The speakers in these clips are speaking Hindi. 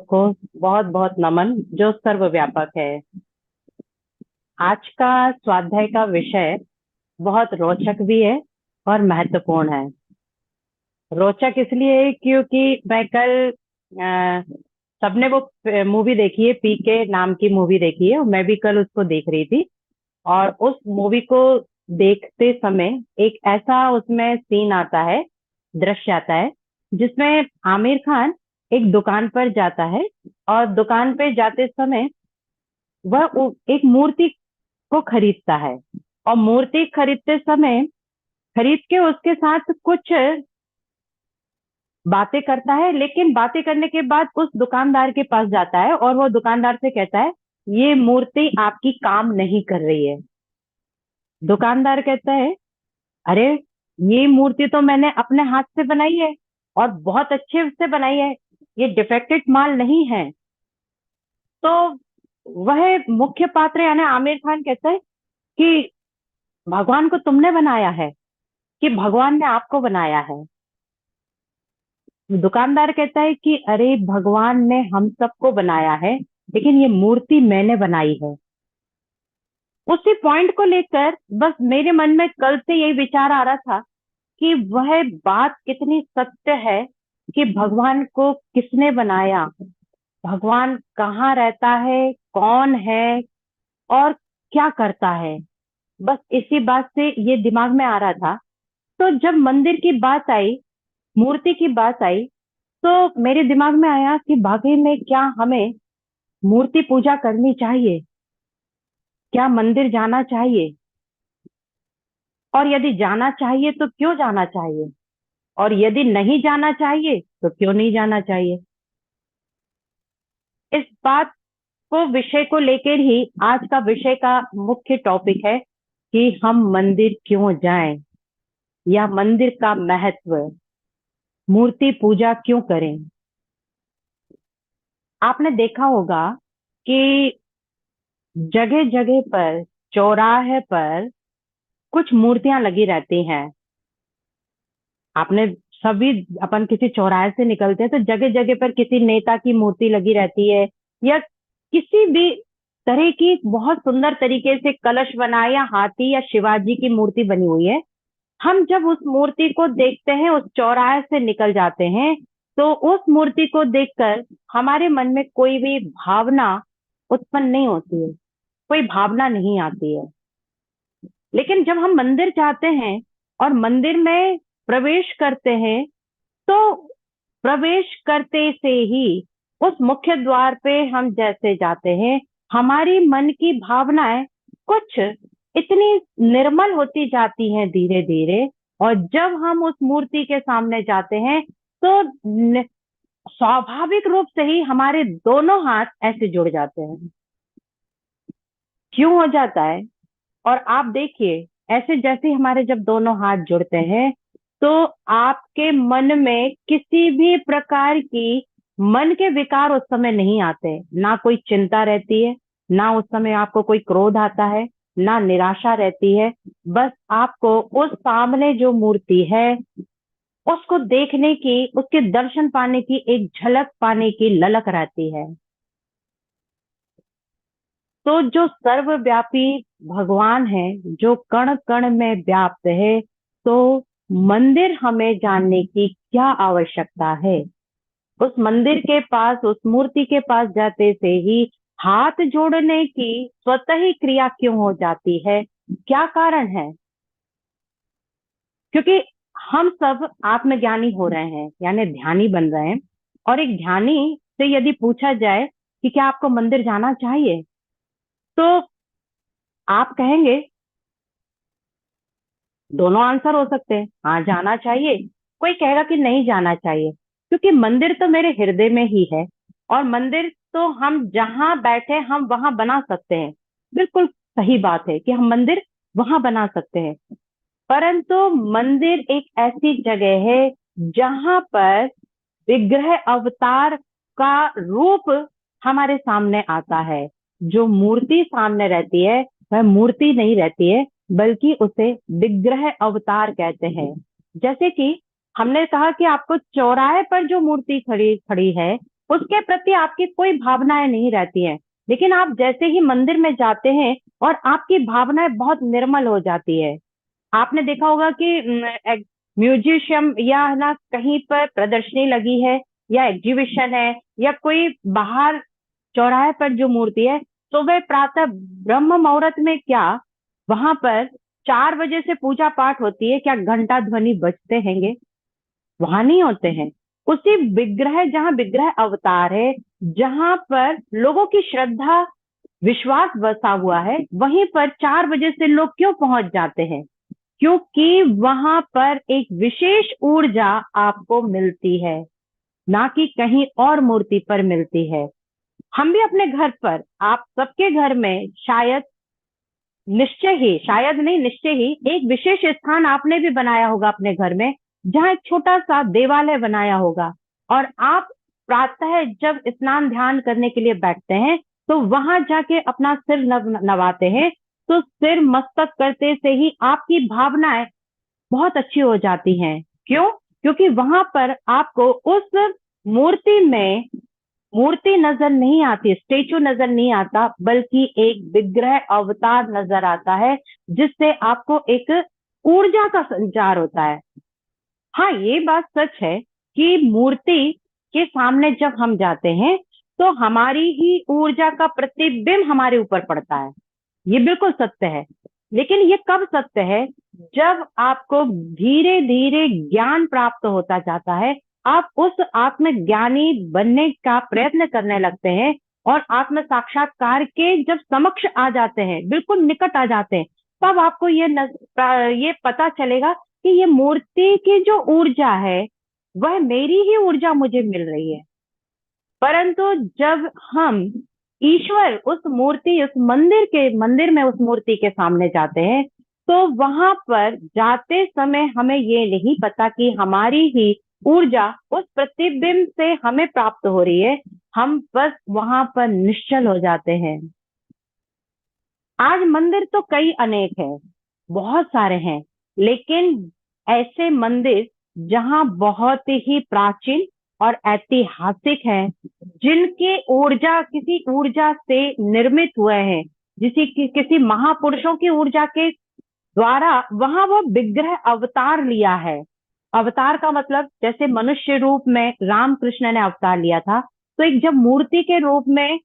को बहुत बहुत नमन जो सर्वव्यापक है। आज का स्वाध्याय का विषय बहुत रोचक भी है और महत्वपूर्ण है। रोचक इसलिए क्योंकि मैं कल सबने वो मूवी देखी है, पीके नाम की मूवी देखी है, और मैं भी कल उसको देख रही थी। और उस मूवी को देखते समय एक ऐसा उसमें सीन आता है, दृश्य आता है, जिसमें आमिर खान एक दुकान पर जाता है। और दुकान पे जाते समय वह एक मूर्ति को खरीदता है। और मूर्ति खरीदते समय खरीद के उसके साथ कुछ बातें करता है, लेकिन बातें करने के बाद उस दुकानदार के पास जाता है और वो दुकानदार से कहता है, ये मूर्ति आपकी काम नहीं कर रही है। दुकानदार कहता है, अरे ये मूर्ति तो मैंने अपने हाथ से बनाई है और बहुत अच्छे से बनाई है, ये डिफेक्टेड माल नहीं है। तो वह मुख्य पात्र यानी आमिर खान कहता है कि भगवान को तुमने बनाया है कि भगवान ने आपको बनाया है। दुकानदार कहता है कि अरे भगवान ने हम सबको बनाया है, लेकिन ये मूर्ति मैंने बनाई है। उसी पॉइंट को लेकर बस मेरे मन में कल से यही विचार आ रहा था कि वह बात कितनी सत्य है कि भगवान को किसने बनाया, भगवान कहाँ रहता है, कौन है और क्या करता है। बस इसी बात से ये दिमाग में आ रहा था। तो जब मंदिर की बात आई, मूर्ति की बात आई, तो मेरे दिमाग में आया कि वाकई में क्या हमें मूर्ति पूजा करनी चाहिए, क्या मंदिर जाना चाहिए, और यदि जाना चाहिए तो क्यों जाना चाहिए, और यदि नहीं जाना चाहिए तो क्यों नहीं जाना चाहिए। इस बात को विषय को लेकर ही आज का विषय का मुख्य टॉपिक है कि हम मंदिर क्यों जाएं, या मंदिर का महत्व, मूर्ति पूजा क्यों करें। आपने देखा होगा कि जगह जगह पर, चौराहे पर कुछ मूर्तियां लगी रहती हैं। आपने सभी, अपन किसी चौराहे से निकलते हैं तो जगह जगह पर किसी नेता की मूर्ति लगी रहती है, या किसी भी तरह की बहुत सुंदर तरीके से कलश बनाया, या हाथी या शिवाजी की मूर्ति बनी हुई है। हम जब उस मूर्ति को देखते हैं, उस चौराहे से निकल जाते हैं, तो उस मूर्ति को देखकर हमारे मन में कोई भी भावना उत्पन्न नहीं होती है, कोई भावना नहीं आती है। लेकिन जब हम मंदिर जाते हैं और मंदिर में प्रवेश करते हैं, तो प्रवेश करते से ही उस मुख्य द्वार पे हम जैसे जाते हैं, हमारी मन की भावनाएं कुछ इतनी निर्मल होती जाती हैं धीरे धीरे। और जब हम उस मूर्ति के सामने जाते हैं, तो स्वाभाविक रूप से ही हमारे दोनों हाथ ऐसे जुड़ जाते हैं। क्यों हो जाता है? और आप देखिए, ऐसे जैसे हमारे जब दोनों हाथ जुड़ते हैं, तो आपके मन में किसी भी प्रकार की मन के विकार उस समय नहीं आते। ना कोई चिंता रहती है, ना उस समय आपको कोई क्रोध आता है, ना निराशा रहती है। बस आपको उस सामने जो मूर्ति है उसको देखने की, उसके दर्शन पाने की, एक झलक पाने की ललक रहती है। तो जो सर्वव्यापी भगवान है, जो कण कण में व्याप्त है, तो मंदिर हमें जानने की क्या आवश्यकता है। उस मंदिर के पास, उस मूर्ति के पास जाते से ही हाथ जोड़ने की स्वतः ही क्रिया क्यों हो जाती है, क्या कारण है? क्योंकि हम सब आत्मज्ञानी हो रहे हैं, यानी ध्यानी बन रहे हैं। और एक ध्यानी से यदि पूछा जाए कि क्या आपको मंदिर जाना चाहिए, तो आप कहेंगे, दोनों आंसर हो सकते हैं, हाँ जाना चाहिए, कोई कहेगा कि नहीं जाना चाहिए, क्योंकि मंदिर तो मेरे हृदय में ही है। और मंदिर तो हम जहां बैठे हम वहां बना सकते हैं। बिल्कुल सही बात है कि हम मंदिर वहां बना सकते हैं। परंतु मंदिर एक ऐसी जगह है जहां पर विग्रह अवतार का रूप हमारे सामने आता है। जो मूर्ति सामने रहती है वह मूर्ति नहीं रहती है, बल्कि उसे विग्रह अवतार कहते हैं। जैसे कि हमने कहा कि आपको चौराहे पर जो मूर्ति खड़ी खड़ी है, उसके प्रति आपकी कोई भावनाएं नहीं रहती हैं। लेकिन आप जैसे ही मंदिर में जाते हैं और आपकी भावनाएं बहुत निर्मल हो जाती है। आपने देखा होगा कि म्यूजिशियम या है ना कहीं पर प्रदर्शनी लगी है या एग्जीबिशन है या कोई बाहर चौराहे पर जो मूर्ति है, सुबह प्रातः ब्रह्म मुहूर्त में क्या वहां पर 4 बजे से पूजा पाठ होती है, क्या घंटा ध्वनि बजते हैंगे? वहां नहीं होते हैं। उसी विग्रह, जहां विग्रह अवतार है, जहां पर लोगों की श्रद्धा विश्वास बसा हुआ है, वहीं पर 4 बजे से लोग क्यों पहुंच जाते हैं? क्योंकि वहां पर एक विशेष ऊर्जा आपको मिलती है, ना कि कहीं और मूर्ति पर मिलती है। हम भी अपने घर पर, आप सबके घर में शायद, निश्चय ही, शायद नहीं निश्चय ही, एक विशेष स्थान आपने भी बनाया होगा अपने घर में, जहां एक छोटा सा देवालय बनाया होगा। और आप प्रातः जब स्नान ध्यान करने के लिए बैठते हैं तो वहां जाके अपना सिर नवाते हैं, तो सिर मस्तक करते से ही आपकी भावनाएं बहुत अच्छी हो जाती हैं। क्यों? क्योंकि वहां पर आपको उस मूर्ति में मूर्ति नजर नहीं आती, स्टेचू नजर नहीं आता, बल्कि एक विग्रह अवतार नजर आता है, जिससे आपको एक ऊर्जा का संचार होता है। हाँ, ये बात सच है कि मूर्ति के सामने जब हम जाते हैं तो हमारी ही ऊर्जा का प्रतिबिंब हमारे ऊपर पड़ता है। ये बिल्कुल सत्य है। लेकिन ये कब सत्य है? जब आपको धीरे धीरे ज्ञान प्राप्त होता जाता है, आप उस आत्मज्ञानी बनने का प्रयत्न करने लगते हैं और आत्म साक्षात्कार के जब समक्ष आ जाते हैं, बिल्कुल निकट आ जाते हैं, तब आपको ये पता चलेगा कि ये मूर्ति की जो ऊर्जा है वह मेरी ही ऊर्जा मुझे मिल रही है। परंतु जब हम ईश्वर उस मूर्ति, उस मंदिर में उस मूर्ति के सामने जाते हैं, तो वहां पर जाते समय हमें ये नहीं पता कि हमारी ही ऊर्जा उस प्रतिबिंब से हमें प्राप्त हो रही है। हम बस वहां पर निश्चल हो जाते हैं। आज मंदिर तो कई अनेक है, बहुत सारे हैं, लेकिन ऐसे मंदिर जहां बहुत ही प्राचीन और ऐतिहासिक हैं, जिनके ऊर्जा किसी ऊर्जा से निर्मित हुए हैं, किसी महापुरुषों की ऊर्जा के द्वारा वहां वो विग्रह अवतार लिया है। अवतार का मतलब जैसे मनुष्य रूप में रामकृष्ण ने अवतार लिया था, तो एक जब मूर्ति के रूप में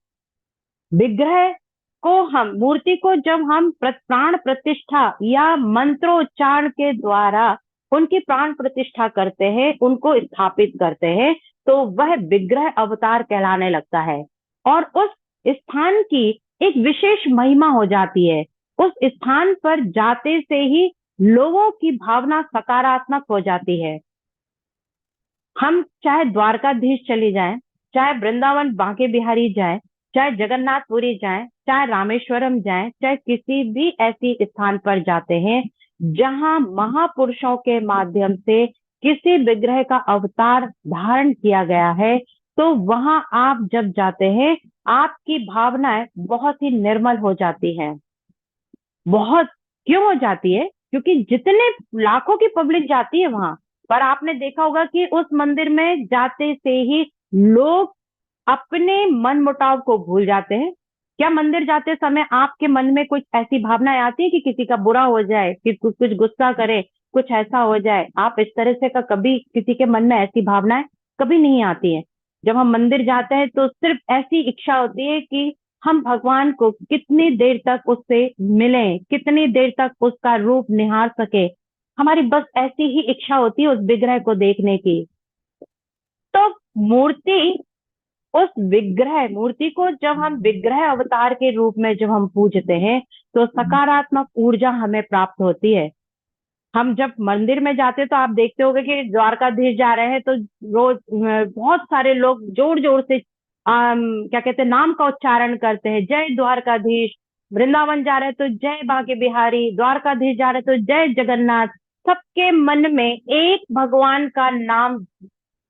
विग्रह मूर्ति को जब हम प्राण प्रतिष्ठा या मंत्रोच्चारण के द्वारा उनकी प्राण प्रतिष्ठा करते हैं, उनको स्थापित करते हैं, तो वह विग्रह अवतार कहलाने लगता है। और उस स्थान की एक विशेष महिमा हो जाती है। उस स्थान पर जाते से ही लोगों की भावना सकारात्मक हो जाती है। हम चाहे द्वारकाधीश चले जाएं, चाहे वृंदावन बांके बिहारी जाएं, चाहे जगन्नाथपुरी जाएं, चाहे रामेश्वरम जाएं, चाहे किसी भी ऐसी स्थान पर जाते हैं जहां महापुरुषों के माध्यम से किसी विग्रह का अवतार धारण किया गया है, तो वहां आप जब जाते हैं, आपकी भावनाएं बहुत ही निर्मल हो जाती हैं। बहुत क्यों हो जाती है? क्योंकि जितने लाखों की पब्लिक जाती है वहां पर, आपने देखा होगा कि उस मंदिर में जाते से ही लोग अपने मन मुटाव को भूल जाते हैं। क्या मंदिर जाते समय आपके मन में कुछ ऐसी भावनाएं आती है कि किसी का बुरा हो जाए, कि कुछ कुछ गुस्सा करे, कुछ ऐसा हो जाए? आप इस तरह से का कभी किसी के मन में ऐसी भावनाएं कभी नहीं आती है। जब हम मंदिर जाते हैं तो सिर्फ ऐसी इच्छा होती है कि हम भगवान को कितनी देर तक उससे मिलें, कितनी देर तक उसका रूप निहार सके। हमारी बस ऐसी ही इच्छा होती है उस विग्रह को देखने की। तो मूर्ति उस विग्रह मूर्ति को जब हम विग्रह अवतार के रूप में जब हम पूजते हैं, तो सकारात्मक ऊर्जा हमें प्राप्त होती है। हम जब मंदिर में जाते तो आप देखते होंगे कि द्वारकाधीश जा रहे हैं तो रोज बहुत सारे लोग जोर जोर से क्या कहते हैं, नाम का उच्चारण करते हैं, जय द्वारकाधीश। वृंदावन जा रहे हैं तो जय बांके बिहारी, द्वारकाधीश जा रहे हैं तो जय जगन्नाथ। सबके मन में एक भगवान का नाम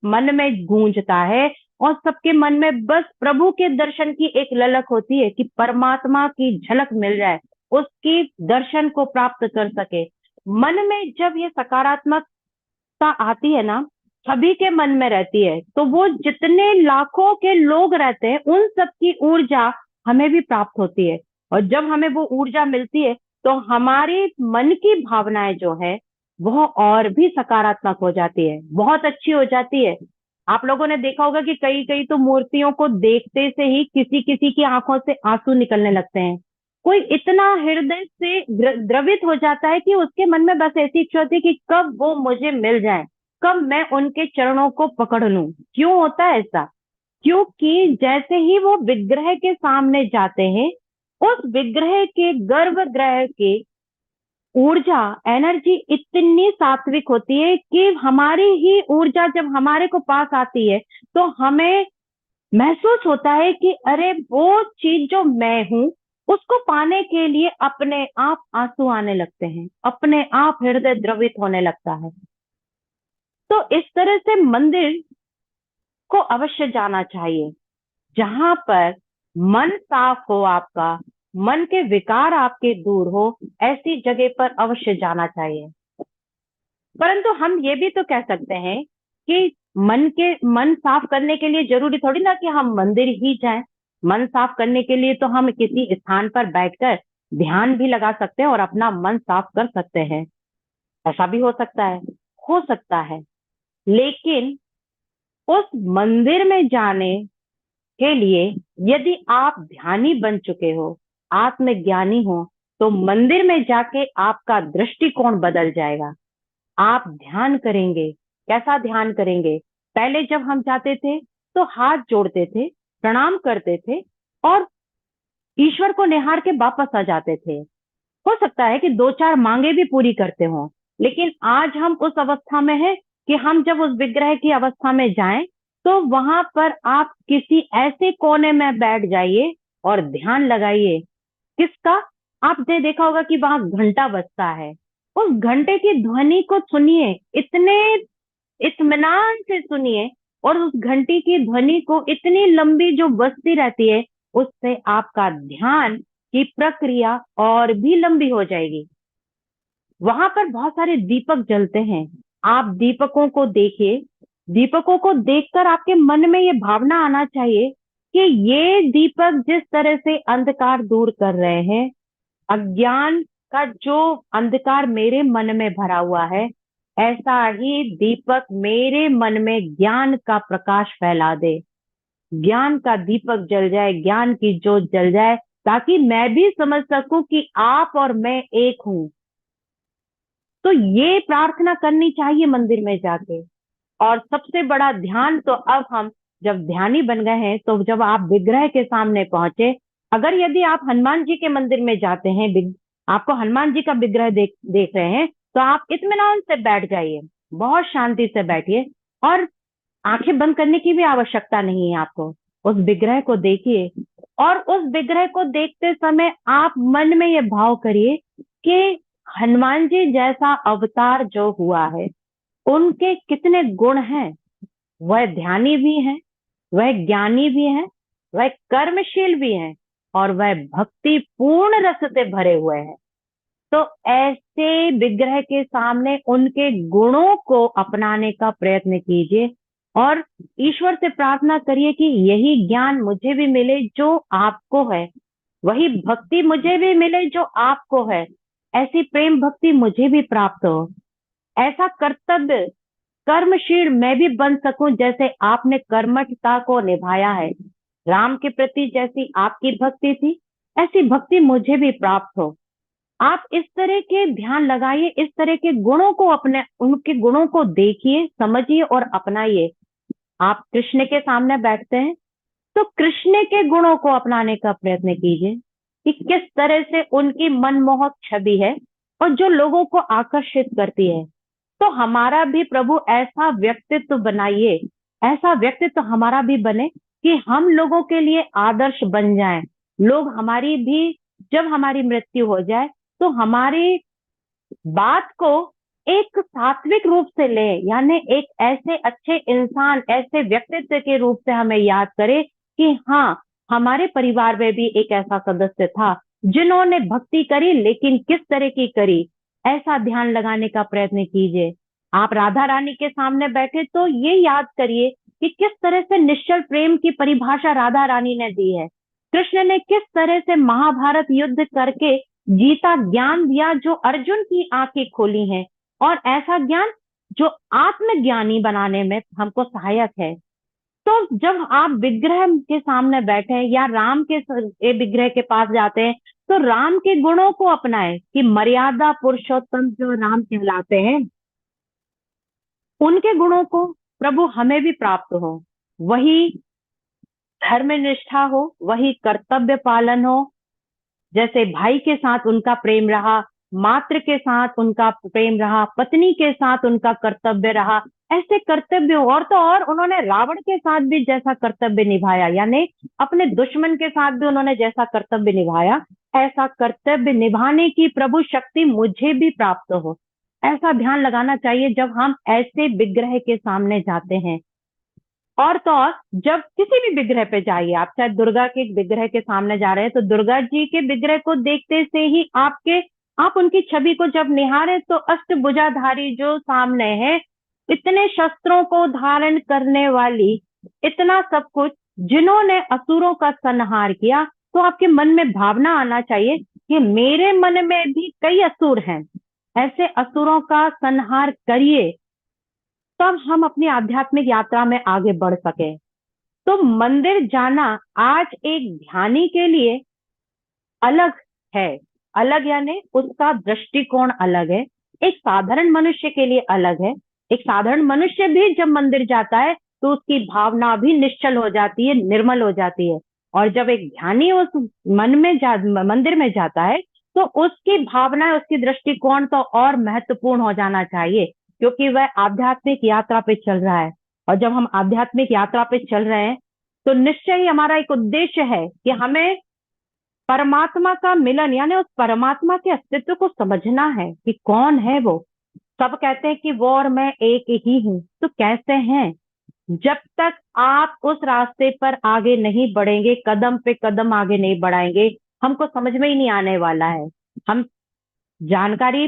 मन में गूंजता है और सबके मन में बस प्रभु के दर्शन की एक ललक होती है कि परमात्मा की झलक मिल जाए, उसकी दर्शन को प्राप्त कर सके। मन में जब ये सकारात्मकता आती है ना, सभी के मन में रहती है, तो वो जितने लाखों के लोग रहते हैं उन सब की ऊर्जा हमें भी प्राप्त होती है। और जब हमें वो ऊर्जा मिलती है तो हमारे मन की भावनाएं जो है वह और भी सकारात्मक हो जाती है, बहुत अच्छी हो जाती है। आप लोगों ने देखा होगा कि कई कई तो मूर्तियों को देखते से ही किसी किसी की आंखों से आंसू निकलने लगते हैं। कोई इतना हृदय से द्रवित हो जाता है कि उसके मन में बस ऐसी इच्छा होती है कि कब वो मुझे मिल जाए, कब मैं उनके चरणों को पकड़ लूं। क्यों होता है ऐसा? क्योंकि जैसे ही वो विग्रह के सामने जाते हैं, उस विग्रह के गर्भगृह की ऊर्जा, एनर्जी इतनी सात्विक होती है कि हमारी ही ऊर्जा जब हमारे को पास आती है तो हमें महसूस होता है कि अरे वो चीज जो मैं हूं उसको पाने के लिए अपने आप आंसू आने लगते हैं, अपने आप हृदय द्रवित होने लगता है। तो इस तरह से मंदिर को अवश्य जाना चाहिए, जहां पर मन साफ हो आपका, मन के विकार आपके दूर हो, ऐसी जगह पर अवश्य जाना चाहिए। परंतु हम ये भी तो कह सकते हैं कि मन साफ करने के लिए जरूरी थोड़ी ना कि हम मंदिर ही जाएं। मन साफ करने के लिए तो हम किसी स्थान पर बैठकर ध्यान भी लगा सकते हैं और अपना मन साफ कर सकते हैं। ऐसा भी हो सकता है, हो सकता है। लेकिन उस मंदिर में जाने के लिए यदि आप ध्यानी बन चुके हो, आत्मज्ञानी हो, तो मंदिर में जाके आपका दृष्टिकोण बदल जाएगा। आप ध्यान करेंगे। कैसा ध्यान करेंगे? पहले जब हम जाते थे तो हाथ जोड़ते थे, प्रणाम करते थे और ईश्वर को निहार के वापस आ जाते थे। हो सकता है कि दो चार मांगे भी पूरी करते हों, लेकिन आज हम उस अवस्था में हैं कि हम जब उस विग्रह की अवस्था में जाएं तो वहां पर आप किसी ऐसे कोने में बैठ जाइए और ध्यान लगाइए। किसका? आपने देखा होगा कि वहां घंटा बजता है, उस घंटे की ध्वनि को सुनिए, इतने इत्मीनान से सुनिए। और उस घंटी की ध्वनि को इतनी लंबी जो बजती रहती है, उससे आपका ध्यान की प्रक्रिया और भी लंबी हो जाएगी। वहां पर बहुत सारे दीपक जलते हैं, आप दीपकों को देखिए। दीपकों को देखकर आपके मन में ये भावना आना चाहिए कि ये दीपक जिस तरह से अंधकार दूर कर रहे हैं, अज्ञान का जो अंधकार मेरे मन में भरा हुआ है, ऐसा ही दीपक मेरे मन में ज्ञान का प्रकाश फैला दे। ज्ञान का दीपक जल जाए, ज्ञान की ज्योत जल जाए, ताकि मैं भी समझ सकूं कि आप और मैं एक हूं। तो ये प्रार्थना करनी चाहिए मंदिर में जाके। और सबसे बड़ा ध्यान तो अब हम जब ध्यानी बन गए हैं, तो जब आप विग्रह के सामने पहुंचे, अगर यदि आप हनुमान जी के मंदिर में जाते हैं, आपको हनुमान जी का विग्रह देख देख रहे हैं, तो आप इत्मीनान से बैठ जाइए, बहुत शांति से बैठिए और आंखें बंद करने की भी आवश्यकता नहीं है आपको। उस विग्रह को देखिए और उस विग्रह को देखते समय आप मन में ये भाव करिए कि हनुमान जी जैसा अवतार जो हुआ है, उनके कितने गुण हैं। वह ध्यानी भी हैं, वह ज्ञानी भी हैं, वह कर्मशील भी हैं और वह भक्ति पूर्ण रस से भरे हुए हैं। तो ऐसे विग्रह के सामने उनके गुणों को अपनाने का प्रयत्न कीजिए और ईश्वर से प्रार्थना करिए कि यही ज्ञान मुझे भी मिले जो आपको है, वही भक्ति मुझे भी मिले जो आपको है, ऐसी प्रेम भक्ति मुझे भी प्राप्त हो, ऐसा कर्तव्य कर्मशील मैं भी बन सकूं जैसे आपने कर्मठता को निभाया है। राम के प्रति जैसी आपकी भक्ति थी, ऐसी भक्ति मुझे भी प्राप्त हो। आप इस तरह के ध्यान लगाइए, इस तरह के गुणों को अपने, उनके गुणों को देखिए, समझिए और अपनाइए। आप कृष्ण के सामने बैठते हैं तो कृष्ण के गुणों को अपनाने का प्रयत्न कीजिए कि किस तरह से उनकी मनमोहक छवि है और जो लोगों को आकर्षित करती है। तो हमारा भी प्रभु ऐसा व्यक्तित्व बनाइए, ऐसा व्यक्तित्व हमारा भी बने कि हम लोगों के लिए आदर्श बन जाएं। लोग हमारी भी, जब हमारी मृत्यु हो जाए तो हमारी बात को एक सात्विक रूप से ले, यानी एक ऐसे अच्छे इंसान, ऐसे व्यक्तित्व के रूप से हमें याद करे कि हाँ, हमारे परिवार में भी एक ऐसा सदस्य था जिन्होंने भक्ति करी, लेकिन किस तरह की करी। ऐसा ध्यान लगाने का प्रयत्न कीजिए। आप राधा रानी के सामने बैठे तो ये याद करिए कि किस तरह से निश्चल प्रेम की परिभाषा राधा रानी ने दी है। कृष्ण ने किस तरह से महाभारत युद्ध करके गीता ज्ञान दिया जो अर्जुन की आंखें खोली हैं, और ऐसा ज्ञान जो आत्मज्ञानी बनाने में हमको सहायक है। तो जब आप विग्रह के सामने बैठे हैं या राम के विग्रह के पास जाते हैं, तो राम के गुणों को अपनाएं कि मर्यादा पुरुषोत्तम जो राम कहलाते हैं, उनके गुणों को प्रभु हमें भी प्राप्त हो। वही धर्मनिष्ठा हो, वही कर्तव्य पालन हो, जैसे भाई के साथ उनका प्रेम रहा, मात्र के साथ उनका प्रेम रहा, पत्नी के साथ उनका कर्तव्य रहा, ऐसे कर्तव्य। और तो और उन्होंने रावण के साथ भी जैसा कर्तव्य निभाया, यानी अपने दुश्मन के साथ भी उन्होंने जैसा कर्तव्य निभाया, ऐसा कर्तव्य निभाने की प्रभु शक्ति मुझे भी प्राप्त हो। ऐसा ध्यान लगाना चाहिए जब हम ऐसे विग्रह के सामने जाते हैं। और तो और जब किसी भी विग्रह पे जाइए, आप चाहे दुर्गा के विग्रह के सामने जा रहे हैं, तो दुर्गा जी के विग्रह को देखते से ही आप उनकी छवि को जब निहारे, तो अष्टभुजाधारी जो सामने है, इतने शस्त्रों को धारण करने वाली, इतना सब कुछ, जिन्होंने असुरों का संहार किया, तो आपके मन में भावना आना चाहिए कि मेरे मन में भी कई असुर हैं, ऐसे असुरों का संहार करिए, तब हम अपनी आध्यात्मिक यात्रा में आगे बढ़ सके। तो मंदिर जाना आज एक ध्यानी के लिए अलग है। अलग यानी उसका दृष्टिकोण अलग है। एक साधारण मनुष्य के लिए अलग है। एक साधारण मनुष्य भी जब मंदिर जाता है तो उसकी भावना भी निश्चल हो जाती है, निर्मल हो जाती है। और जब एक ध्यानी उस मंदिर में जाता है, तो उसकी भावना, उसकी दृष्टिकोण तो और महत्वपूर्ण हो जाना चाहिए, क्योंकि वह आध्यात्मिक यात्रा पे चल रहा है। और जब हम आध्यात्मिक यात्रा पे चल रहे हैं, तो निश्चय ही हमारा एक उद्देश्य है कि हमें परमात्मा का मिलन, यानी उस परमात्मा के अस्तित्व को समझना है कि कौन है वो। सब कहते हैं कि वो और मैं एक ही हूं, तो कैसे हैं? जब तक आप उस रास्ते पर आगे नहीं बढ़ेंगे, कदम पे कदम आगे नहीं बढ़ाएंगे, हमको समझ में ही नहीं आने वाला है। हम जानकारी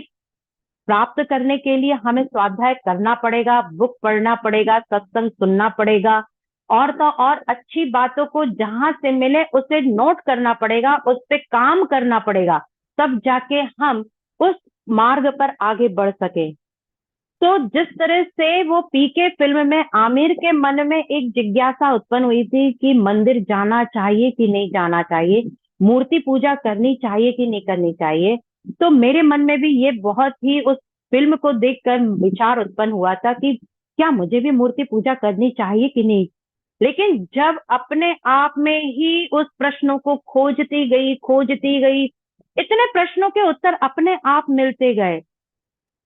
प्राप्त करने के लिए हमें स्वाध्याय करना पड़ेगा, बुक पढ़ना पड़ेगा, सत्संग सुनना पड़ेगा, और तो और अच्छी बातों को जहां से मिले उसे नोट करना पड़ेगा, उस पर काम करना पड़ेगा, तब जाके हम उस मार्ग पर आगे बढ़ सके। तो जिस तरह से वो पीके फिल्म में आमिर के मन में एक जिज्ञासा उत्पन्न हुई थी कि मंदिर जाना चाहिए कि नहीं जाना चाहिए, मूर्ति पूजा करनी चाहिए कि नहीं करनी चाहिए, तो मेरे मन में भी ये बहुत ही उस फिल्म को देखकर विचार उत्पन्न हुआ था कि क्या मुझे भी मूर्ति पूजा करनी चाहिए कि नहीं। लेकिन जब अपने आप में ही उस प्रश्नों को खोजती गई, इतने प्रश्नों के उत्तर अपने आप मिलते गए।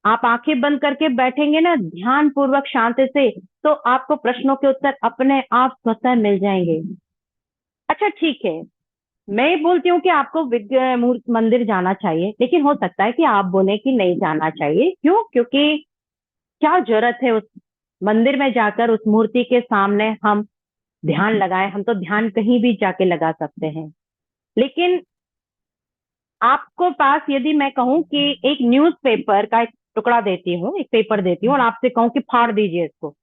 आप आंखें बंद करके बैठेंगे ना ध्यान पूर्वक शांति से, तो आपको प्रश्नों के उत्तर अपने आप स्वतः मिल जाएंगे। अच्छा ठीक है, मैं बोलती हूँ कि आपको मंदिर जाना चाहिए, लेकिन हो सकता है कि आप बोले कि नहीं जाना चाहिए। क्यों? क्योंकि क्या जरूरत है उस मंदिर में जाकर उस मूर्ति के सामने हम ध्यान लगाएं? हम तो ध्यान कहीं भी जाके लगा सकते हैं। लेकिन आपको पास यदि मैं कहूं कि एक न्यूज़पेपर का एक टुकड़ा देती हूँ, एक पेपर देती हूँ, और आपसे कहूं कि फाड़ दीजिए इसको,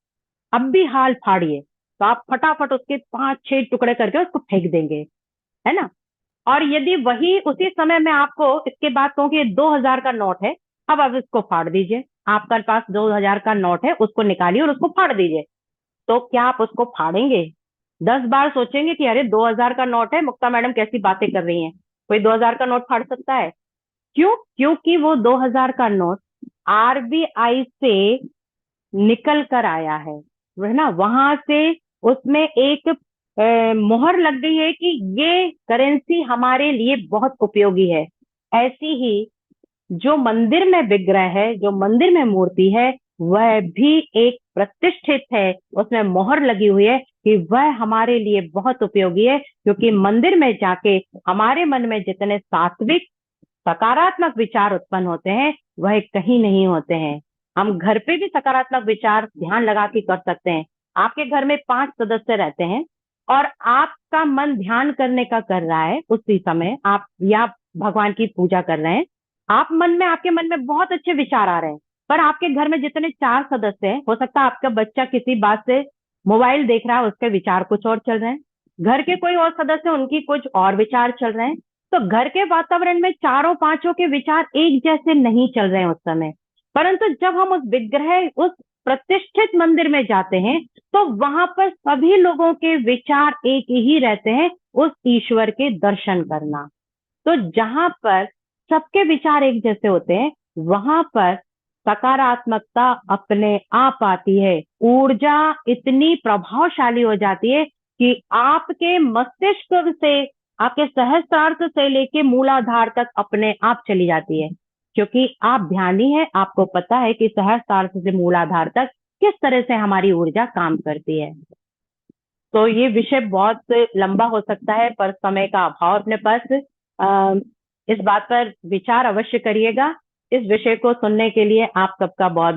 अब भी हाल फाड़िए, तो आप फटाफट उसके 5-6 टुकड़े करके उसको फेंक देंगे, है ना? और यदि वही उसी समय में आपको इसके बाद कहूं कि 2000 का नोट है, अब आप इसको फाड़ दीजिए, आपके पास 2000 का नोट है, उसको निकालिए और उसको फाड़ दीजिए, तो क्या आप उसको फाड़ेंगे? 10 बार सोचेंगे कि अरे 2000 का नोट है, मुक्ता मैडम कैसी बातें कर रही हैं, कोई 2000 का नोट फाड़ सकता है? क्यों? क्योंकि वो 2000 का नोट आरबीआई से निकल कर आया है ना? वहां से उसमें एक मोहर लग गई है कि ये करेंसी हमारे लिए बहुत उपयोगी है। ऐसी ही जो मंदिर में विग्रह है, जो मंदिर में मूर्ति है, वह भी एक प्रतिष्ठित है, उसमें मोहर लगी हुई है कि वह हमारे लिए बहुत उपयोगी है, क्योंकि मंदिर में जाके हमारे मन में जितने सात्विक सकारात्मक विचार उत्पन्न होते हैं, वह कहीं नहीं होते हैं। हम घर पे भी सकारात्मक विचार ध्यान लगा के कर सकते हैं। आपके घर में 5 सदस्य रहते हैं और आपका मन ध्यान करने का कर रहा है, उसी समय आप या भगवान की पूजा कर रहे हैं, आपके मन में बहुत अच्छे विचार आ रहे हैं, पर आपके घर में जितने 4 सदस्य हैं, हो सकता है आपका बच्चा किसी बात से मोबाइल देख रहा है, उसके विचार कुछ और चल रहे हैं। घर के कोई और सदस्य, उनकी कुछ और विचार चल रहे हैं। तो घर के वातावरण में चारों पांचों के विचार एक जैसे नहीं चल रहे हैं उस समय। परंतु जब हम उस विग्रह, उस प्रतिष्ठित मंदिर में जाते हैं, तो वहां पर सभी लोगों के विचार एक ही रहते हैं, उस ईश्वर के दर्शन करना। तो जहां पर सबके विचार एक जैसे होते हैं, वहां पर सकारात्मकता अपने आप आती है। ऊर्जा इतनी प्रभावशाली हो जाती है कि आपके मस्तिष्क से, आपके सहस्त्रार्थ से लेके मूलाधार तक अपने आप चली जाती है। क्योंकि आप ध्यानी है, आपको पता है कि सहस्त्रार्थ से मूलाधार तक किस तरह से हमारी ऊर्जा काम करती है। तो ये विषय बहुत लंबा हो सकता है, पर समय का अभाव अपने पास। अ, इस बात पर विचार अवश्य करिएगा। इस विषय को सुनने के लिए आप सबका बहुत